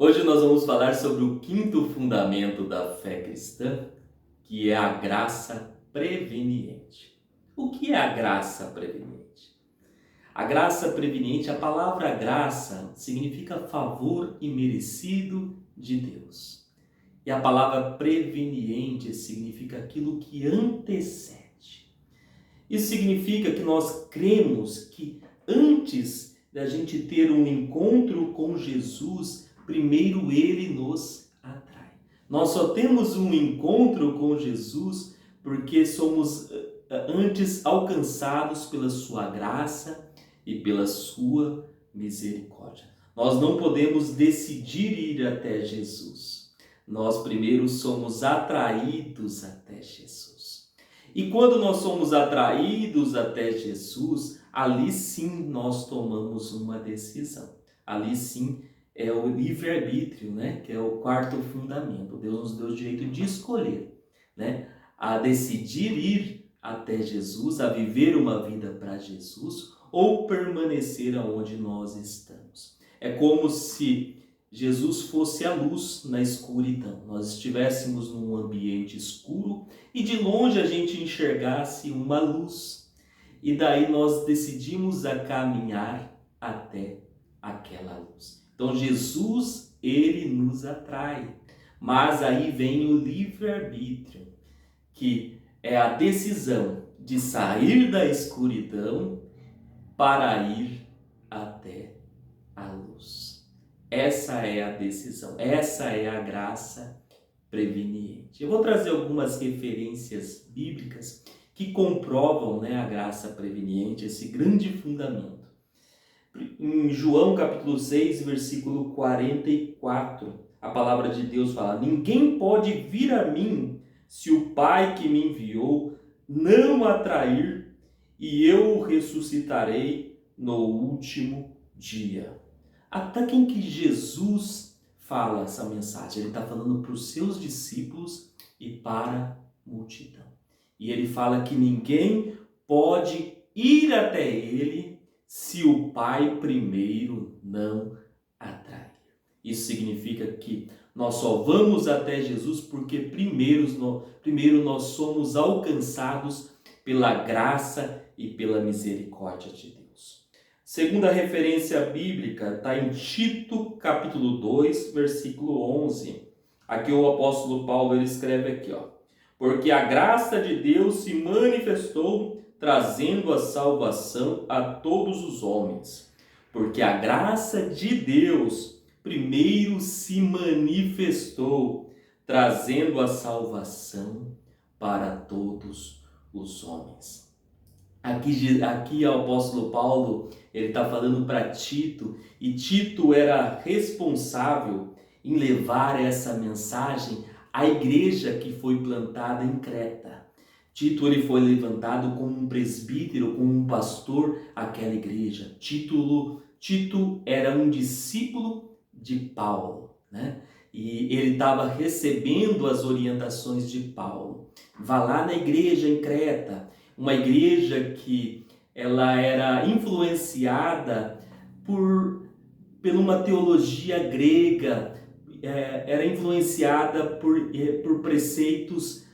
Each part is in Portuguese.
Hoje nós vamos falar sobre o quinto fundamento da fé cristã, que é a graça preveniente. O que é a graça preveniente? A graça preveniente, a palavra graça significa favor imerecido de Deus. E a palavra preveniente significa aquilo que antecede. Isso significa que nós cremos que antes da gente ter um encontro com Jesus, primeiro Ele nos atrai. Nós só temos um encontro com Jesus porque somos antes alcançados pela sua graça e pela sua misericórdia. Nós não podemos decidir ir até Jesus. Nós primeiro somos atraídos até Jesus. E quando nós somos atraídos até Jesus, ali sim nós tomamos uma decisão. Ali sim é o livre-arbítrio, né? Que é o quarto fundamento. Deus nos deu o direito de escolher, né? A decidir ir até Jesus, a viver uma vida para Jesus ou permanecer aonde nós estamos. É como se Jesus fosse a luz na escuridão. Nós estivéssemos num ambiente escuro e de longe a gente enxergasse uma luz. E daí nós decidimos a caminhar até aquela luz. Então Jesus, ele nos atrai. Mas aí vem o livre-arbítrio, que é a decisão de sair da escuridão para ir até a luz. Essa é a decisão, essa é a graça preveniente. Eu vou trazer algumas referências bíblicas que comprovam, né, a graça preveniente, esse grande fundamento. Em João capítulo 6, versículo 44, a palavra de Deus fala: ninguém pode vir a mim se o Pai que me enviou não atrair, e eu o ressuscitarei no último dia. Até quem que Jesus fala essa mensagem? Ele está falando para os seus discípulos e para a multidão. E ele fala que ninguém pode ir até ele se o Pai primeiro não atrair. Isso significa que nós só vamos até Jesus porque primeiro nós somos alcançados pela graça e pela misericórdia de Deus. Segunda referência bíblica está em Tito, capítulo 2, versículo 11. Aqui o apóstolo Paulo ele escreve aqui, ó: porque a graça de Deus se manifestou trazendo a salvação a todos os homens. Porque a graça de Deus primeiro se manifestou trazendo a salvação para todos os homens. Aqui o apóstolo Paulo ele está falando para Tito, e Tito era responsável em levar essa mensagem à igreja que foi plantada em Creta. Tito ele foi levantado como um presbítero, como um pastor àquela igreja. Tito era um discípulo de Paulo, né? E ele estava recebendo as orientações de Paulo. Vá lá na igreja em Creta, uma igreja que ela era influenciada por uma teologia grega, era influenciada por preceitos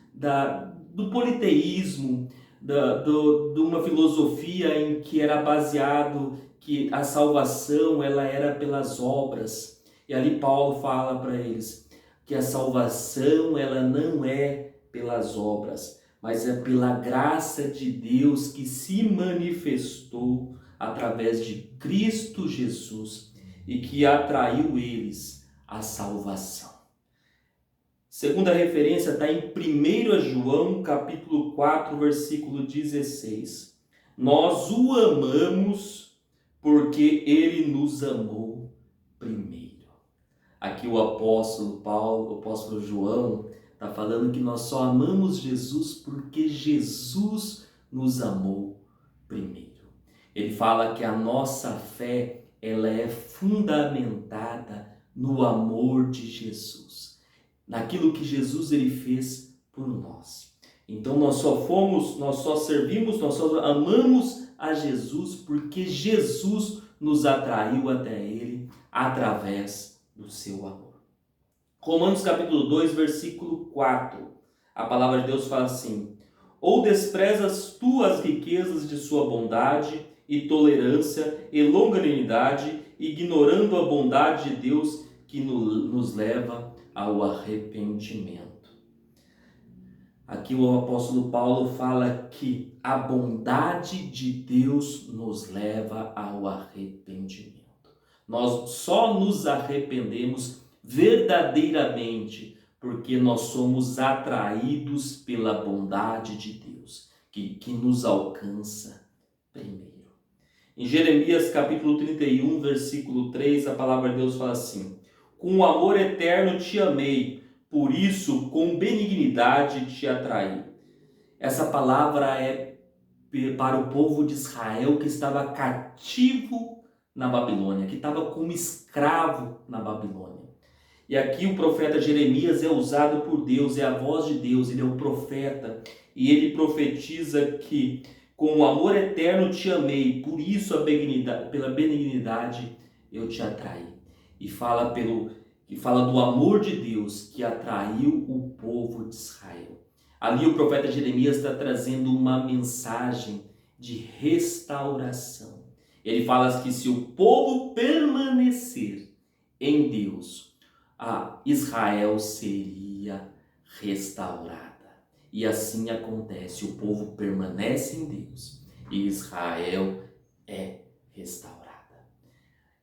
do politeísmo, de uma filosofia em que era baseado que a salvação ela era pelas obras. E ali Paulo fala para eles que a salvação ela não é pelas obras, mas é pela graça de Deus que se manifestou através de Cristo Jesus e que atraiu eles à salvação. Segunda referência está em 1 João capítulo 4, versículo 16. Nós o amamos porque ele nos amou primeiro. Aqui o apóstolo Paulo, o apóstolo João, está falando que nós só amamos Jesus porque Jesus nos amou primeiro. Ele fala que a nossa fé ela é fundamentada no amor de Jesus, naquilo que Jesus ele fez por nós. Então nós só servimos, nós só amamos a Jesus porque Jesus nos atraiu até ele através do seu amor. Romanos capítulo 2, versículo 4. A palavra de Deus fala assim: ou desprezas tu as riquezas de sua bondade e tolerância e longanimidade, ignorando a bondade de Deus que nos leva ao arrependimento. Aqui o apóstolo Paulo fala que a bondade de Deus nos leva ao arrependimento. Nós só nos arrependemos verdadeiramente porque nós somos atraídos pela bondade de Deus, que nos alcança primeiro. Em Jeremias capítulo 31, versículo 3, a palavra de Deus fala assim: com amor eterno te amei, por isso com benignidade te atraí. Essa palavra é para o povo de Israel que estava cativo na Babilônia, que estava como escravo na Babilônia. E aqui o profeta Jeremias é usado por Deus, é a voz de Deus, ele é o profeta, e ele profetiza que com o amor eterno te amei, por isso pela benignidade eu te atraí. E fala do amor de Deus que atraiu o povo de Israel. Ali o profeta Jeremias está trazendo uma mensagem de restauração. Ele fala que se o povo permanecer em Deus, Israel seria restaurada. E assim acontece, o povo permanece em Deus e Israel é restaurada.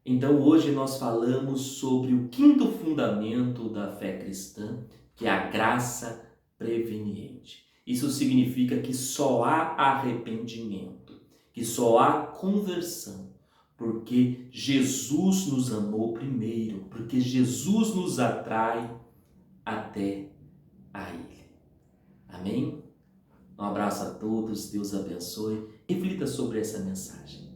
Então hoje nós falamos sobre o quinto fundamento da fé cristã, que é a graça preveniente. Isso significa que só há arrependimento, que só há conversão, porque Jesus nos amou primeiro, porque Jesus nos atrai até a Ele. Amém? Um abraço a todos, Deus abençoe. Reflita sobre essa mensagem.